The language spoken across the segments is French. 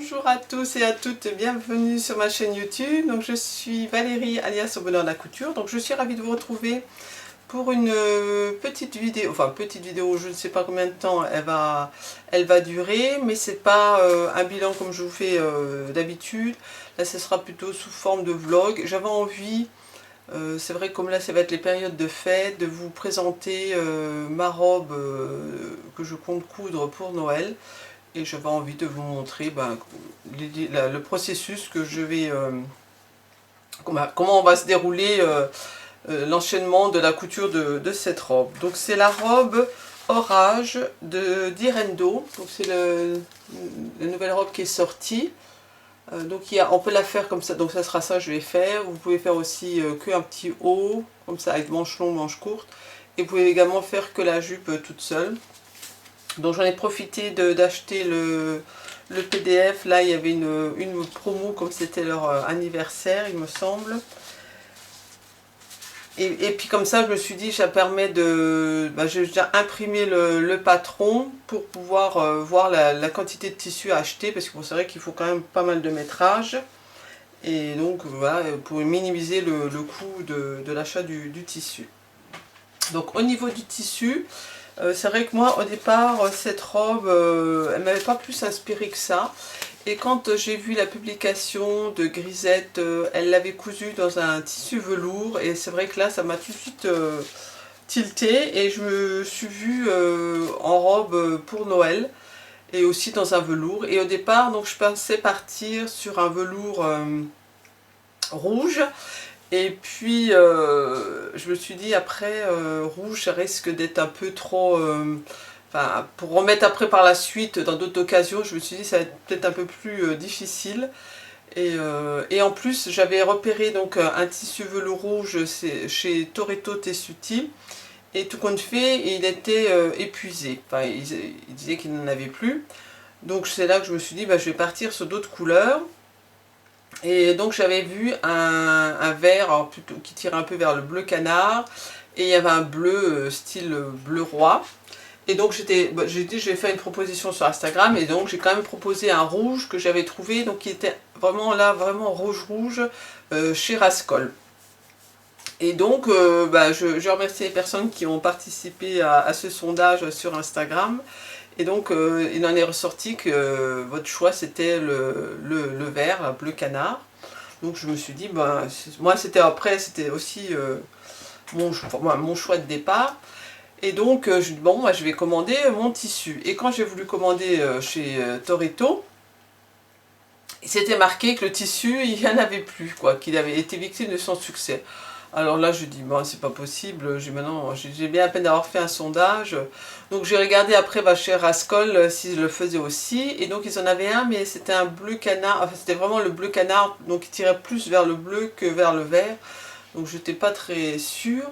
Bonjour à tous et à toutes, bienvenue sur ma chaîne YouTube. Donc je suis Valérie alias Au Bonheur de la Couture. Donc je suis ravie de vous retrouver pour une petite vidéo, je ne sais pas combien de temps elle va durer, mais c'est pas un bilan comme je vous fais d'habitude. Là ce sera plutôt sous forme de vlog. J'avais envie, c'est vrai comme là ça va être les périodes de fête, de vous présenter ma robe que je compte coudre pour Noël. Et j'avais envie de vous montrer le processus que je vais... comment on va se dérouler l'enchaînement de la couture de cette robe. Donc c'est la robe Orage de d'Irendo. Donc c'est la nouvelle robe qui est sortie. Donc on peut la faire comme ça, donc ça sera ça que je vais faire. Vous pouvez faire aussi que un petit haut, comme ça avec manches longues, manches courtes. Et vous pouvez également faire que la jupe toute seule. Donc j'en ai profité d'acheter le PDF. Là il y avait une promo comme c'était leur anniversaire il me semble. Et puis comme ça je me suis dit ça permet de... j'ai déjà imprimé le patron pour pouvoir voir la quantité de tissu à acheter. Parce que c'est vrai qu'il faut quand même pas mal de métrage. Et donc voilà, pour minimiser le coût de l'achat du tissu. Donc au niveau du tissu... c'est vrai que moi au départ cette robe elle m'avait pas plus inspiré que ça, et quand j'ai vu la publication de Grisette, elle l'avait cousue dans un tissu velours, et c'est vrai que là ça m'a tout de suite tilté, et je me suis vue en robe pour Noël et aussi dans un velours. Et au départ donc je pensais partir sur un velours rouge. Et puis je me suis dit après rouge ça risque d'être un peu trop... pour remettre après par la suite dans d'autres occasions, je me suis dit ça va être peut-être un peu plus difficile. Et en plus j'avais repéré donc un tissu velours rouge chez Toretto Tessuti. Et tout compte fait il était épuisé. Enfin il disait qu'il n'en avait plus. Donc c'est là que je me suis dit je vais partir sur d'autres couleurs. Et donc j'avais vu un vert alors plutôt, qui tirait un peu vers le bleu canard, et il y avait un bleu style bleu roi. Et donc j'ai dit je vais faire une proposition sur Instagram, et donc j'ai quand même proposé un rouge que j'avais trouvé, donc qui était vraiment là, vraiment rouge chez Rascol. Et donc je remercie les personnes qui ont participé à ce sondage sur Instagram. Et donc il en est ressorti que votre choix c'était le vert, bleu canard. Donc je me suis dit, moi c'était aussi mon choix de départ. Et donc je dis je vais commander mon tissu. Et quand j'ai voulu commander chez Toretto, c'était marqué que le tissu il n'y en avait plus, qu'il avait été victime de son succès. Alors là je dis c'est pas possible, j'ai bien à peine d'avoir fait un sondage. Donc j'ai regardé après chez Rascol s'ils le faisaient aussi, et donc ils en avaient un, mais c'était un bleu canard, enfin c'était vraiment le bleu canard, donc il tirait plus vers le bleu que vers le vert. Donc je n'étais pas très sûre.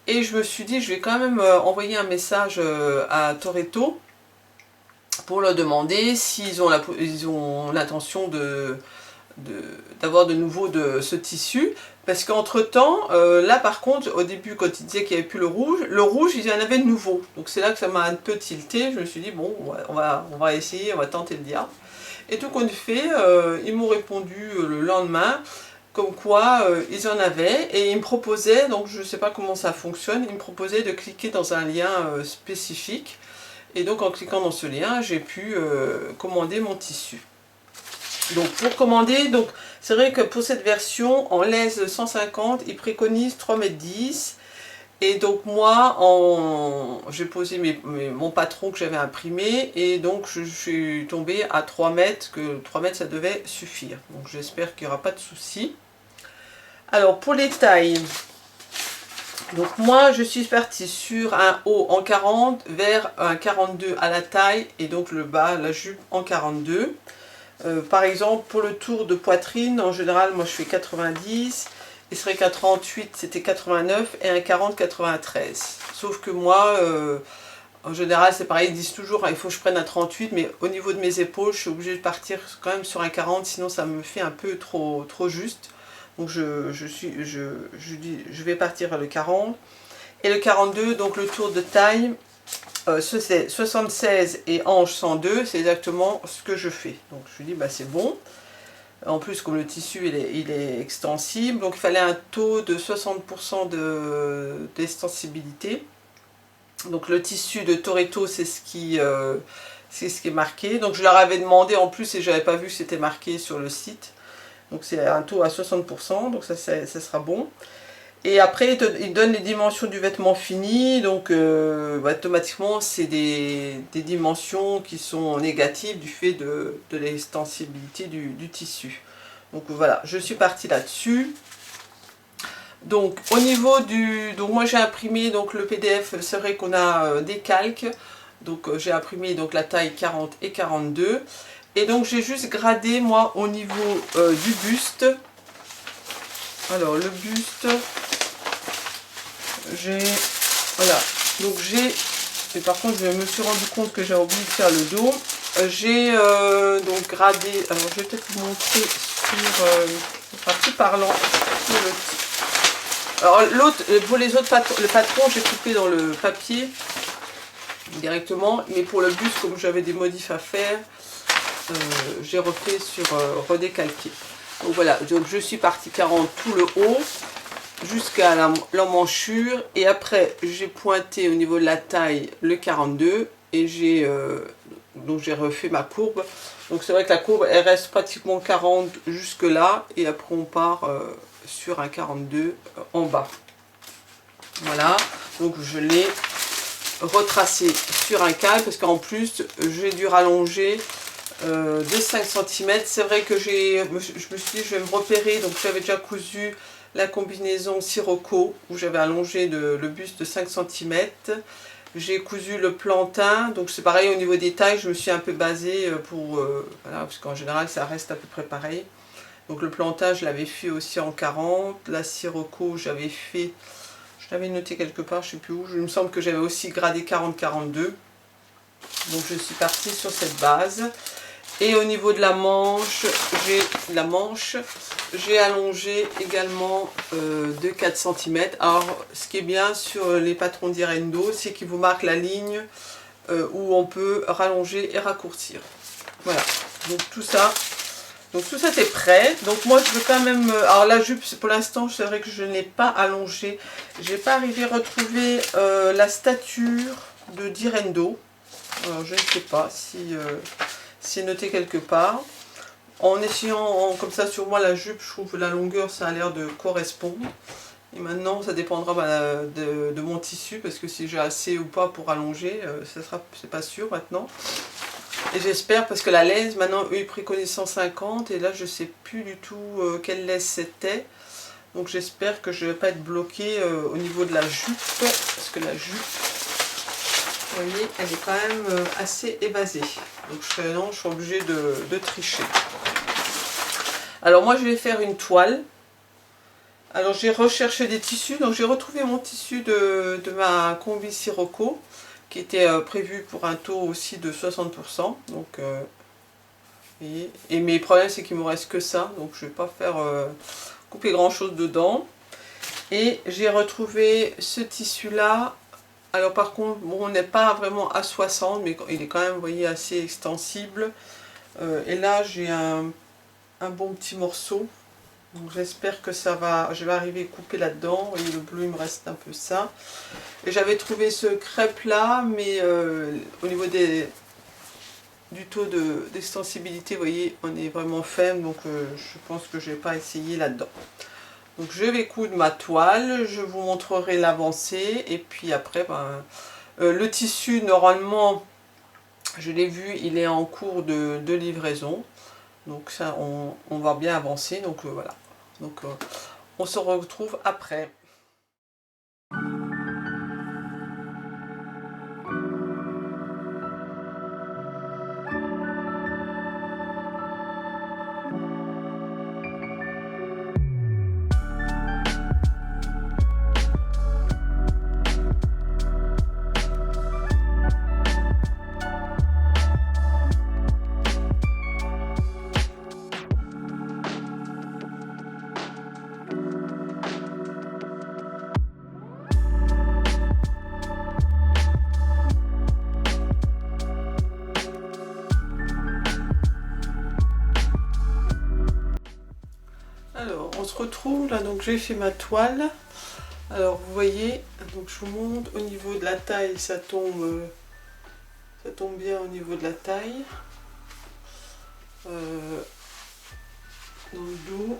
Et je me suis dit je vais quand même envoyer un message à Toretto pour leur demander s'ils ont l'intention d'avoir de nouveau de ce tissu. Parce qu'entre temps, là par contre, au début quand il disait qu'il n'y avait plus le rouge il y en avait de nouveau. Donc c'est là que ça m'a un peu tilté. Je me suis dit on va essayer, on va tenter le diable. Et tout compte fait, ils m'ont répondu le lendemain, comme quoi ils en avaient, et ils me proposaient, donc je ne sais pas comment ça fonctionne, ils me proposaient de cliquer dans un lien spécifique. Et donc en cliquant dans ce lien, j'ai pu commander mon tissu. Donc pour commander, c'est vrai que pour cette version en laise 150, ils préconisent 3,10 m. Et donc moi, j'ai posé mon patron que j'avais imprimé, et donc je suis tombée à 3 mètres, que 3 mètres ça devait suffire. Donc j'espère qu'il n'y aura pas de souci. Alors pour les tailles, donc moi je suis partie sur un haut en 40 vers un 42 à la taille, et donc le bas, la jupe en 42. Par exemple pour le tour de poitrine, en général moi je fais 90, et c'est vrai qu'un 38 c'était 89 et un 40 93. Sauf que moi en général c'est pareil, ils disent toujours il faut que je prenne un 38, mais au niveau de mes épaules je suis obligée de partir quand même sur un 40, sinon ça me fait un peu trop juste. Donc je vais partir vers le 40. Et le 42, donc le tour de taille, c'est 76 et hanche 102, c'est exactement ce que je fais. Donc je dis bah c'est bon. En plus comme le tissu il est extensible, donc il fallait un taux de 60% d'extensibilité. Donc le tissu de Toretto c'est ce qui est marqué. Donc je leur avais demandé en plus et j'avais pas vu que c'était marqué sur le site. Donc c'est un taux à 60%, donc ça sera bon. Et après, il donne les dimensions du vêtement fini, donc automatiquement, c'est des dimensions qui sont négatives du fait de l'extensibilité du tissu. Donc voilà, je suis partie là-dessus. Donc au niveau du... Donc moi j'ai imprimé donc, le PDF, c'est vrai qu'on a des calques. Donc j'ai imprimé donc, la taille 40 et 42. Et donc j'ai juste gradé moi au niveau du buste. Alors le buste... Voilà, donc et par contre je me suis rendu compte que j'ai oublié de faire le dos. J'ai donc gradé, alors je vais peut-être vous montrer sur, ce sera plus parlant. Alors l'autre, pour les autres le patron j'ai coupé dans le papier directement, mais pour le buste comme j'avais des modifs à faire, j'ai repris sur redécalqué. Donc voilà, donc je suis partie 40 tout le haut jusqu'à l'emmanchure et après j'ai pointé au niveau de la taille le 42 et j'ai refait ma courbe. Donc c'est vrai que la courbe elle reste pratiquement 40 jusque là et après on part sur un 42 en bas. Voilà, donc je l'ai retracé sur un calque parce qu'en plus j'ai dû rallonger de 5 cm. C'est vrai que je me suis dit je vais me repérer, donc j'avais déjà cousu la combinaison Sirocco où j'avais allongé le buste de 5 cm. J'ai cousu le plantain, donc c'est pareil au niveau des tailles, je me suis un peu basée pour... voilà, parce qu'en général ça reste à peu près pareil. Donc le plantain je l'avais fait aussi en 40, la Sirocco j'avais fait, je l'avais noté quelque part, je ne sais plus où, il me semble que j'avais aussi gradé 40-42. Donc je suis partie sur cette base. Et au niveau de la manche, j'ai allongé également de 4 cm. Alors, ce qui est bien sur les patrons d'Irendo, c'est qu'ils vous marquent la ligne où on peut rallonger et raccourcir. Voilà, donc tout ça est prêt. Donc moi, je veux quand même... alors la jupe, pour l'instant, c'est vrai que je ne l'ai pas allongée. Je n'ai pas arrivé à retrouver la stature de d'Irendo. Alors, je ne sais pas si... c'est noté quelque part. En essayant comme ça sur moi la jupe, je trouve que la longueur ça a l'air de correspondre. Et maintenant ça dépendra de mon tissu parce que si j'ai assez ou pas pour allonger, c'est pas sûr maintenant. Et j'espère parce que la laisse maintenant eux ils préconisent 150 et là je sais plus du tout quelle laisse c'était. Donc j'espère que je ne vais pas être bloquée au niveau de la jupe parce que la jupe, vous voyez, elle est quand même assez évasée. Donc je suis obligée de tricher. Alors moi je vais faire une toile. Alors j'ai recherché des tissus. Donc j'ai retrouvé mon tissu de ma combi Sirocco qui était prévu pour un taux aussi de 60%. Donc, et mes problèmes c'est qu'il me reste que ça. Donc je ne vais pas faire couper grand chose dedans. Et j'ai retrouvé ce tissu là. Alors par contre, bon, on n'est pas vraiment à 60, mais il est quand même, vous voyez, assez extensible. Et là, j'ai un bon petit morceau. Donc j'espère que ça va, je vais arriver à couper là-dedans. Vous voyez, le bleu, il me reste un peu ça. Et j'avais trouvé ce crêpe-là, mais au niveau du taux d'extensibilité, vous voyez, on est vraiment faible. Donc je pense que je ne vais pas essayer là-dedans. Donc je vais coudre ma toile, je vous montrerai l'avancée et puis après le tissu normalement je l'ai vu il est en cours de livraison, donc ça on va bien avancer, donc voilà, donc on se retrouve après. on se retrouve là, donc j'ai fait ma toile. Alors vous voyez, donc je vous montre au niveau de la taille, ça tombe bien au niveau de la taille. Dans le dos.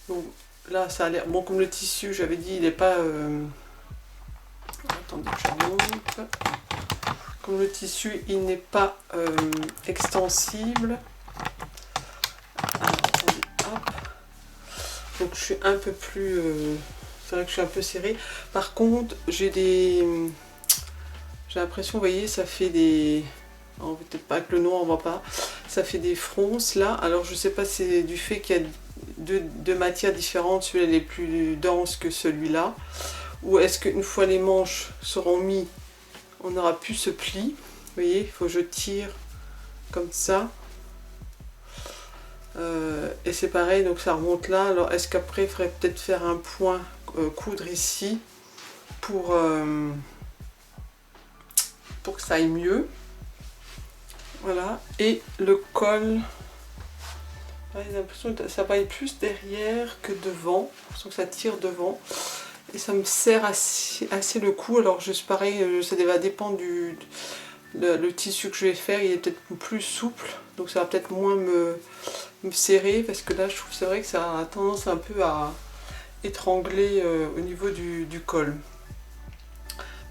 Donc là ça a l'air, bon comme le tissu j'avais dit il n'est pas... Attendez que je montre. Comme le tissu il n'est pas extensible. Alors, attendez, hop. Donc je suis un peu plus... c'est vrai que je suis un peu serrée. Par contre j'ai l'impression, vous voyez, ça fait des... peut-être pas avec le noir on voit pas. Ça fait des fronces là. Alors je sais pas si c'est du fait qu'il y a deux matières différentes. Celui-là est plus dense que celui-là. Ou est-ce qu'une fois les manches seront mis, on aura plus ce pli. Vous voyez, il faut que je tire comme ça. Et c'est pareil, donc ça remonte là. Alors est-ce qu'après il faudrait peut-être faire un point, coudre ici pour que ça aille mieux. Voilà. Et le col, j'ai l'impression que ça va aller plus derrière que devant. J'ai l'impression que ça tire devant. Et ça me serre assez le cou. Alors c'est pareil, ça va dépendre le tissu que je vais faire. Il est peut-être plus souple. Donc ça va peut-être moins me serrer. Parce que là je trouve c'est vrai que ça a tendance un peu à étrangler au niveau du col.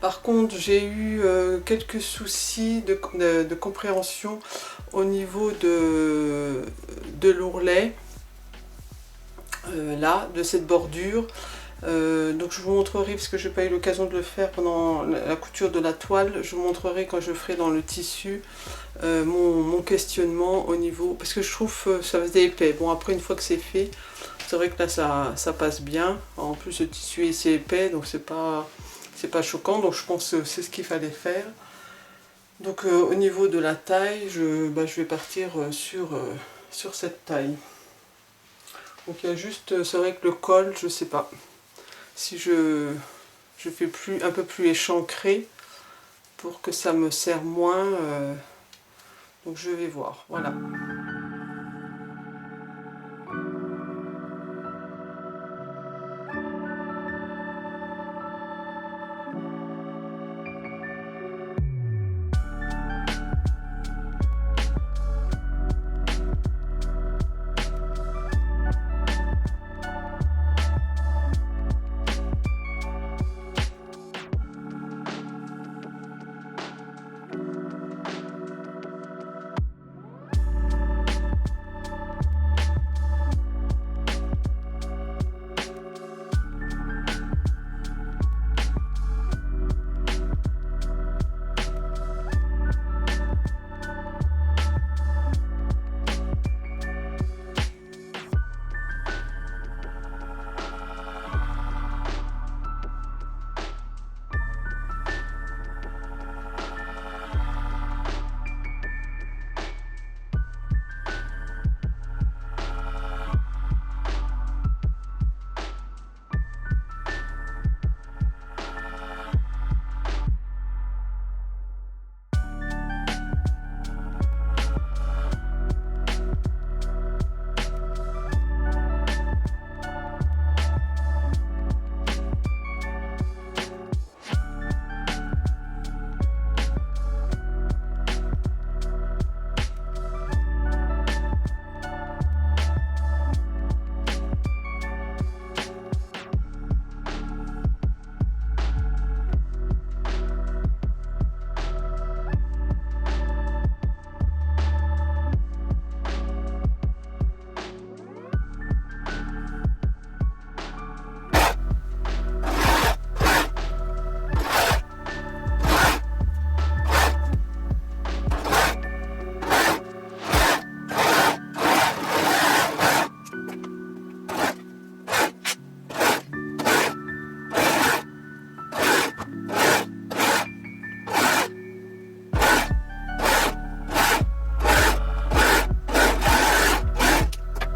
Par contre j'ai eu quelques soucis de compréhension au niveau de l'ourlet. Là, de cette bordure. Donc je vous montrerai, parce que je n'ai pas eu l'occasion de le faire pendant la couture de la toile, je vous montrerai quand je ferai dans le tissu mon questionnement au niveau, parce que je trouve ça faisait épais. Bon après une fois que c'est fait, c'est vrai que là ça passe bien, en plus le tissu est assez épais donc c'est pas choquant, donc je pense que c'est ce qu'il fallait faire. Donc au niveau de la taille, je vais partir sur cette taille. Donc il y a juste, c'est vrai que le col, je sais pas. Si je fais un peu plus échancré pour que ça me serre moins. Donc je vais voir. Voilà.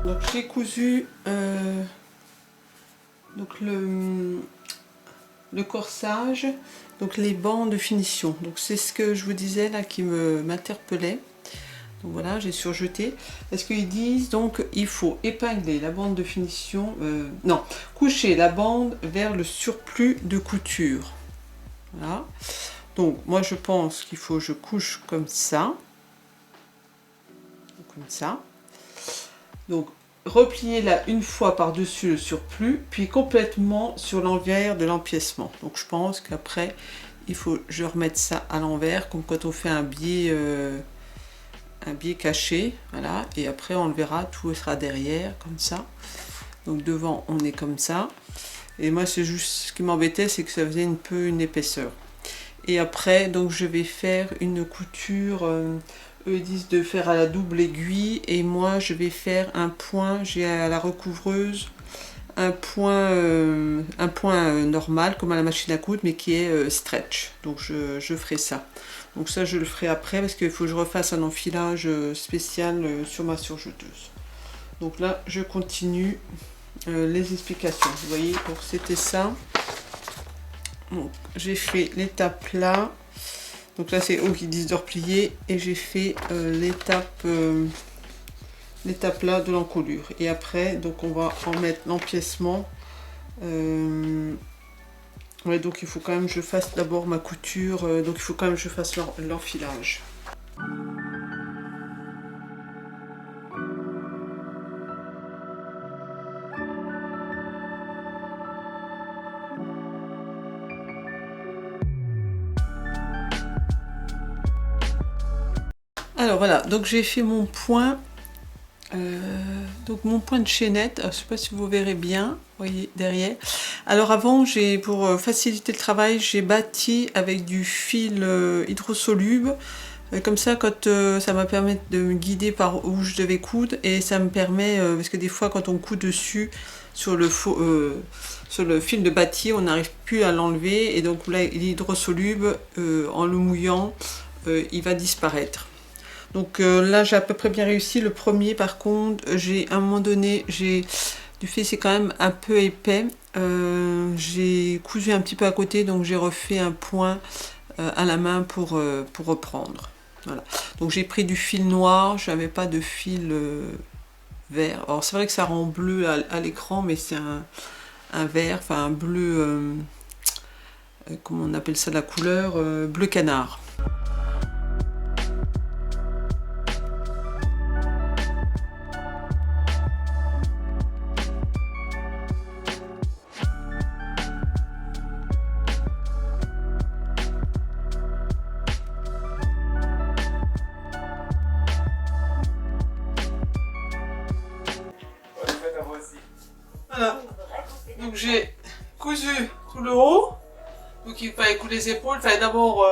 Donc j'ai cousu donc le corsage, donc les bandes de finition. Donc c'est ce que je vous disais là qui m'interpellait. Donc voilà, j'ai surjeté. Est-ce qu'ils disent donc il faut épingler la bande de finition, non, coucher la bande vers le surplus de couture. Voilà. Donc moi je pense qu'il faut que je couche comme ça. Comme ça. Donc replier là une fois par-dessus le surplus, puis complètement sur l'envers de l'empiècement. Donc je pense qu'après, il faut que je remette ça à l'envers, comme quand on fait un biais caché. Voilà. Et après on le verra, tout sera derrière, comme ça. Donc devant, on est comme ça. Et moi, c'est juste ce qui m'embêtait, c'est que ça faisait un peu une épaisseur. Et après, donc je vais faire une couture... eux disent de faire à la double aiguille et moi je vais faire un point, j'ai à la recouvreuse un point normal comme à la machine à coudre mais qui est stretch, donc je ferai ça. Donc ça je le ferai après parce qu'il faut que je refasse un enfilage spécial sur ma surjeteuse. Donc là je continue les explications, vous voyez, donc c'était ça. Donc j'ai fait l'étape là. Donc là c'est eux qui disent de replier et j'ai fait l'étape là de l'encolure. Et après donc on va en mettre l'empiècement. Ouais, donc il faut quand même que je fasse d'abord ma couture, donc il faut quand même que je fasse l'enfilage. Alors voilà, donc j'ai fait mon point. Donc mon point de chaînette, je ne sais pas si vous verrez bien, vous voyez derrière. Alors avant, pour faciliter le travail, j'ai bâti avec du fil hydrosoluble. Comme ça, quand ça m'a permis de me guider par où je devais coudre, et ça me permet, parce que des fois quand on coud dessus sur le fil de bâti, on n'arrive plus à l'enlever, et donc là l'hydrosoluble, en le mouillant, il va disparaître. Donc là j'ai à peu près bien réussi. Le premier par contre, à un moment donné, du fait c'est quand même un peu épais, j'ai cousu un petit peu à côté, donc j'ai refait un point à la main pour reprendre. Voilà. Donc j'ai pris du fil noir, je n'avais pas de fil vert. Alors c'est vrai que ça rend bleu à l'écran, mais c'est un vert, enfin un bleu, comment on appelle ça, la couleur bleu canard. Voilà, donc j'ai cousu tout le haut, donc il fallait coudre les épaules, il fallait d'abord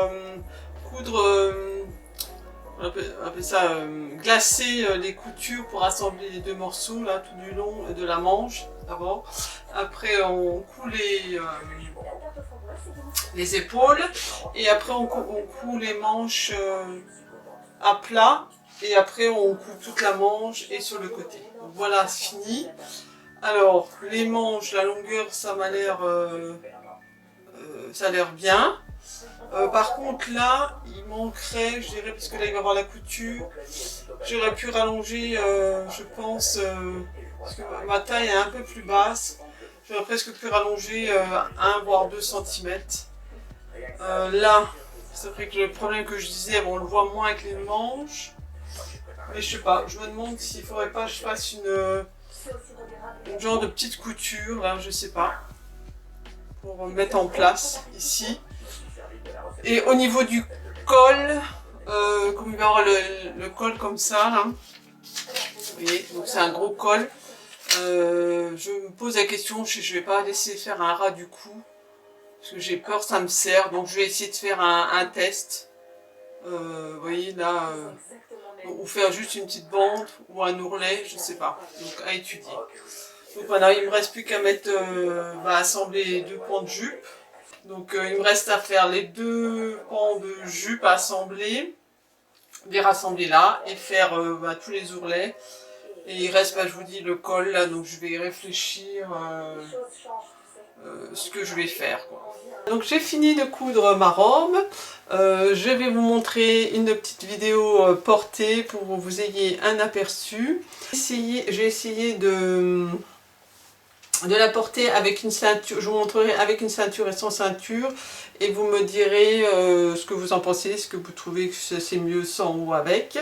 coudre, on appelle ça glacer les coutures pour assembler les deux morceaux là tout du long de la manche d'abord. Après on coud les épaules et après on coud les manches à plat et après on coud toute la manche et sur le côté. Donc voilà, c'est fini. Alors, les manches, la longueur, ça m'a l'air bien. Par contre, là, il manquerait, je dirais, parce que là, il va y avoir la couture. J'aurais pu rallonger, je pense, parce que ma taille est un peu plus basse. J'aurais presque pu rallonger 1 voire 2 cm. Là, c'est vrai que le problème que je disais, bon, on le voit moins avec les manches. Mais je sais pas, je me demande s'il ne faudrait pas que je fasse une genre de petite couture, là, je sais pas, pour mettre en place ici. Et au niveau du col, comme il va y avoir le col comme ça, là, vous voyez, donc c'est un gros col. Je me pose la question, je ne vais pas laisser faire un ras du cou, parce que j'ai peur ça me serre, donc je vais essayer de faire un test. Vous voyez là, ou faire juste une petite bande ou un ourlet, je sais pas, donc à étudier. Donc voilà, il me reste plus qu'à mettre, assembler les deux pans de jupe. Donc il me reste à faire les deux pans de jupe à assembler, les rassembler là et faire tous les ourlets. Et il reste, je vous dis, le col là, donc je vais réfléchir ce que je vais faire, quoi. Donc j'ai fini de coudre ma robe. Je vais vous montrer une petite vidéo portée pour que vous ayez un aperçu. J'ai essayé de la porter avec une ceinture. Je vous montrerai avec une ceinture et sans ceinture. Et vous me direz ce que vous en pensez, ce que vous trouvez que c'est mieux sans ou avec.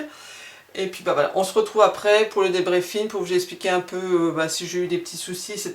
Et puis bah voilà, on se retrouve après pour le débriefing, pour vous expliquer un peu si j'ai eu des petits soucis, etc.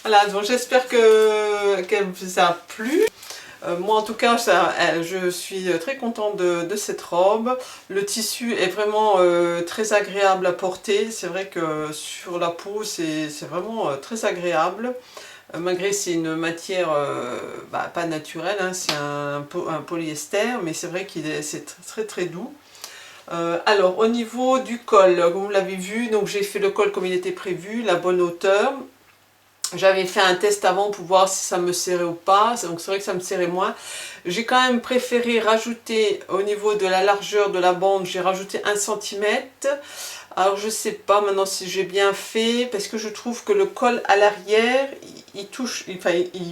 Voilà, donc j'espère que ça a plu. Moi en tout cas, je suis très contente de cette robe. Le tissu est vraiment très agréable à porter. C'est vrai que sur la peau, c'est vraiment très agréable. Malgré que c'est une matière pas naturelle, hein, c'est un polyester, mais c'est vrai qu'il c'est très très doux. Alors au niveau du col, comme vous l'avez vu, donc j'ai fait le col comme il était prévu, la bonne hauteur. J'avais fait un test avant pour voir si ça me serrait ou pas, donc c'est vrai que ça me serrait moins. J'ai quand même préféré rajouter au niveau de la largeur de la bande, j'ai rajouté 1 cm. Alors je sais pas maintenant si j'ai bien fait, parce que je trouve que le col à l'arrière, il touche, il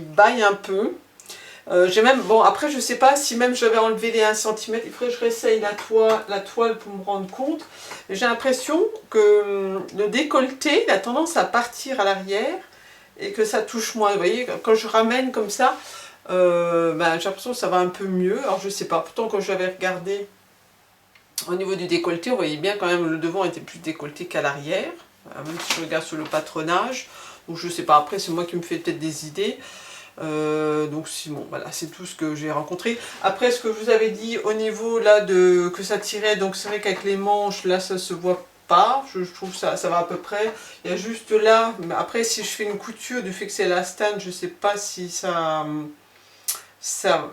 baille un peu. J'ai même, bon après je sais pas si même j'avais enlevé les 1 cm, il faudrait que je réessaye la toile pour me rendre compte. J'ai l'impression que le décolleté, il a tendance à partir à l'arrière. Et que ça touche moins, vous voyez, quand je ramène comme ça, j'ai l'impression que ça va un peu mieux. Alors je sais pas, pourtant quand j'avais regardé au niveau du décolleté, on voyait bien quand même le devant était plus décolleté qu'à l'arrière, même si je regarde sur le patronage. Donc je sais pas, après c'est moi qui me fais peut-être des idées. Donc bon, voilà, c'est tout ce que j'ai rencontré. Après ce que je vous avais dit au niveau là que ça tirait, donc c'est vrai qu'avec les manches, là ça se voit pas, je trouve ça va à peu près. Il y a juste là, mais après si je fais une couture du fait que c'est l'astane, je sais pas si ça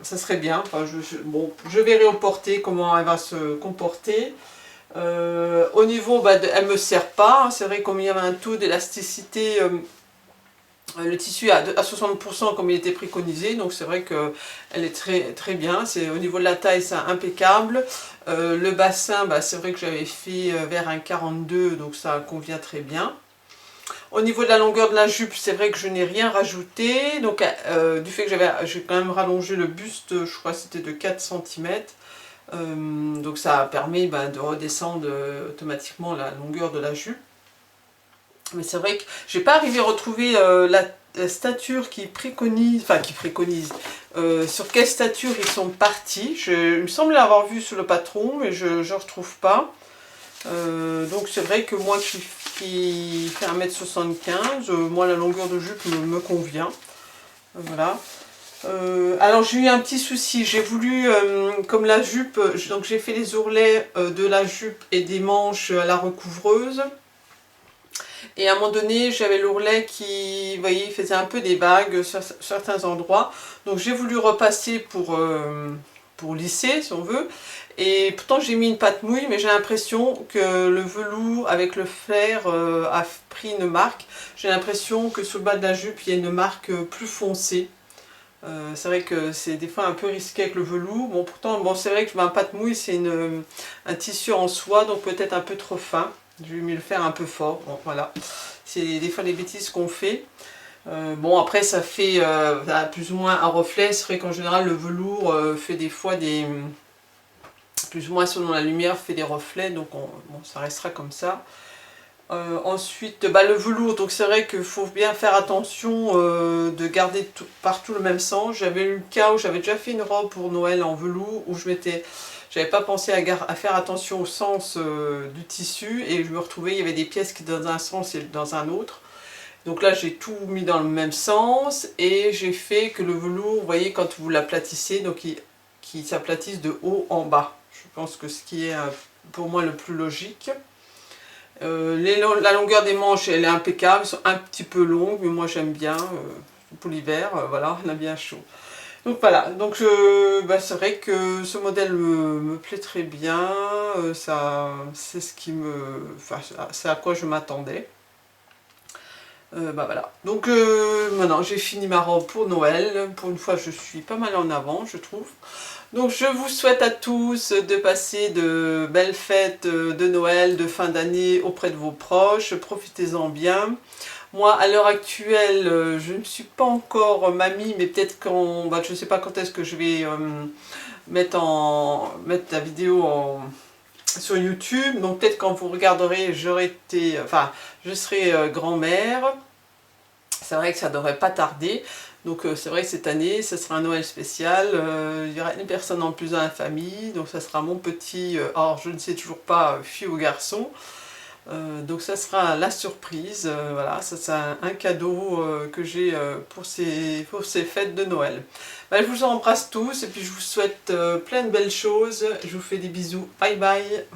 serait bien. Enfin, bon, je verrai au porté comment elle va se comporter. Au niveau, elle me sert pas, hein. C'est vrai comme il y avait un taux d'élasticité, le tissu à 60% comme il était préconisé, donc c'est vrai qu'elle est très, très bien. Au niveau de la taille, c'est impeccable. Le bassin, c'est vrai que j'avais fait vers un 42, donc ça convient très bien. Au niveau de la longueur de la jupe, c'est vrai que je n'ai rien rajouté. Donc du fait que j'ai quand même rallongé le buste, je crois que c'était de 4 cm. Donc ça permet de redescendre automatiquement la longueur de la jupe. Mais c'est vrai que j'ai pas arrivé à retrouver la stature qui préconise, sur quelle stature ils sont partis. Il me semble l'avoir vu sur le patron, mais je ne retrouve pas. Donc c'est vrai que moi qui fais 1m75, moi la longueur de jupe me convient. Voilà. Alors j'ai eu un petit souci, j'ai voulu, comme la jupe, donc j'ai fait les ourlets de la jupe et des manches à la recouvreuse. Et à un moment donné, j'avais l'ourlet qui, vous voyez, faisait un peu des vagues sur certains endroits. Donc j'ai voulu repasser pour lisser, si on veut. Et pourtant j'ai mis une pâte mouille, mais j'ai l'impression que le velours avec le fer a pris une marque. J'ai l'impression que sur le bas de la jupe, il y a une marque plus foncée. C'est vrai que c'est des fois un peu risqué avec le velours. Bon, pourtant, c'est vrai que ma pâte mouille, c'est un tissu en soie, donc peut-être un peu trop fin. Je vais mieux le faire un peu fort. Bon, voilà. C'est des fois les bêtises qu'on fait. Bon, après, ça fait plus ou moins un reflet. C'est vrai qu'en général, le velours fait des fois plus ou moins selon la lumière, fait des reflets. Donc, bon, ça restera comme ça. Ensuite, le velours, donc c'est vrai qu'il faut bien faire attention de garder partout le même sens. J'avais eu le cas où j'avais déjà fait une robe pour Noël en velours où je m'étais j'avais pas pensé à faire attention au sens du tissu et je me retrouvais, il y avait des pièces qui étaient dans un sens et dans un autre. Donc là j'ai tout mis dans le même sens et j'ai fait que le velours, vous voyez quand vous l'aplatissez, donc il s'aplatisse de haut en bas. Je pense que ce qui est pour moi le plus logique. La longueur des manches elle est impeccable, elles sont un petit peu longues mais moi j'aime bien pour l'hiver, voilà, on a bien chaud. Donc voilà, donc c'est vrai que ce modèle me plaît très bien, c'est ce qui enfin, c'est à quoi je m'attendais. Voilà, donc maintenant j'ai fini ma robe pour Noël, pour une fois je suis pas mal en avant je trouve. Donc je vous souhaite à tous de passer de belles fêtes de Noël, de fin d'année auprès de vos proches, profitez-en bien. Moi à l'heure actuelle je ne suis pas encore mamie, mais peut-être quand, je ne sais pas quand est-ce que je vais mettre la vidéo sur YouTube, donc peut-être quand vous regarderez je serai grand-mère. C'est vrai que ça devrait pas tarder, donc c'est vrai que cette année ça sera un Noël spécial, il y aura une personne en plus dans la famille, donc ça sera mon petit, alors je ne sais toujours pas fille ou garçon, donc ça sera la surprise, voilà, ça c'est un cadeau que j'ai pour ces fêtes de Noël. Je vous embrasse tous et puis je vous souhaite plein de belles choses, je vous fais des bisous, bye bye.